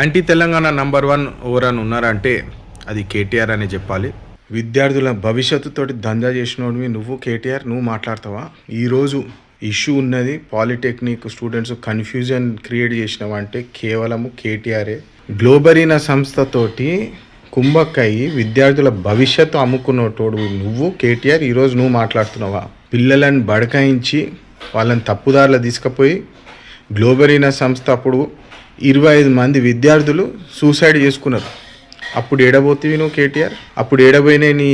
Anti Telangana number 1 ఎవరని ఉన్నారంటే అది కేటీఆర్ అనే చెప్పాలి. విద్యార్థుల భవిష్యత్తుతోటి దందా చేసినోడివి నువ్వు కేటీఆర్, నువ్వు మాట్లాడతావా? ఈరోజు ఇష్యూ ఉన్నది పాలిటెక్నిక్ స్టూడెంట్స్ కన్ఫ్యూజన్ క్రియేట్ చేసినవంటే కేవలము కేటీఆరే. గ్లోబరీనా సంస్థతోటి కుంభక్కయ్యి విద్యార్థుల భవిష్యత్తు అమ్ముకున్నటోడు నువ్వు కేటీఆర్. ఈరోజు నువ్వు మాట్లాడుతున్నావా? పిల్లలను బడకాయించి వాళ్ళని తప్పుదారులు తీసుకుపోయి గ్లోబరీనా సంస్థ అప్పుడు 25 మంది విద్యార్థులు సూసైడ్ చేసుకున్నారు. అప్పుడు ఏడబోతివి నువ్వు కేటీఆర్? అప్పుడు ఏడబోయినాయి నీ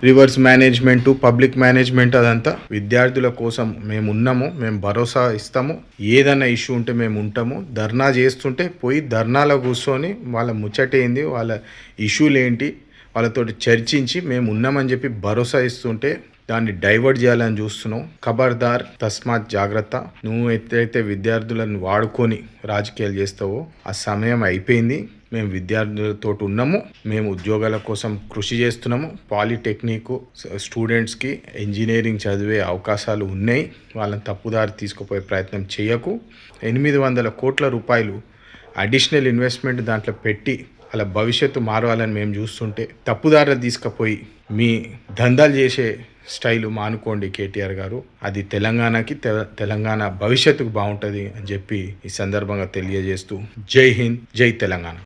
రివర్స్ మేనేజ్మెంటు, పబ్లిక్ మేనేజ్మెంట్? అదంతా విద్యార్థుల కోసం మేము ఉన్నాము, మేము భరోసా ఇస్తాము, ఏదన్నా ఇష్యూ ఉంటే మేము ఉంటాము. ధర్నా చేస్తుంటే పోయి ధర్నాలో కూర్చొని వాళ్ళ ముచ్చటేంది, వాళ్ళ ఇష్యూలు ఏంటి, వాళ్ళతో చర్చించి మేము ఉన్నామని చెప్పి భరోసా ఇస్తుంటే దాన్ని డైవర్ట్ చేయాలని చూస్తున్నావు. ఖబర్దార్, తస్మాత్ జాగ్రత్త. నువ్వు ఎట్లయితే విద్యార్థులను వాడుకొని రాజకీయాలు చేస్తావో ఆ సమయం అయిపోయింది. మేము విద్యార్థులతో ఉన్నాము, మేము ఉద్యోగాల కోసం కృషి చేస్తున్నాము. పాలిటెక్నిక్ స్టూడెంట్స్కి ఇంజనీరింగ్ చదివే అవకాశాలు ఉన్నాయి. వాళ్ళని తప్పుదారి తీసుకుపోయే ప్రయత్నం చేయకు. 800 కోట్ల రూపాయలు అడిషనల్ ఇన్వెస్ట్మెంట్ దాంట్లో పెట్టి అలా భవిష్యత్తు మారవాలని మేము చూస్తుంటే తప్పుదారులు తీసుకుపోయి మీ దందాలు చేసే స్టైలు మానుకోండి కేటీఆర్ గారు. అది తెలంగాణకి తెలంగాణ భవిష్యత్తుకు బాగుంటుంది అని చెప్పి ఈ సందర్భంగా తెలియజేస్తూ జై హింద్, జై తెలంగాణ.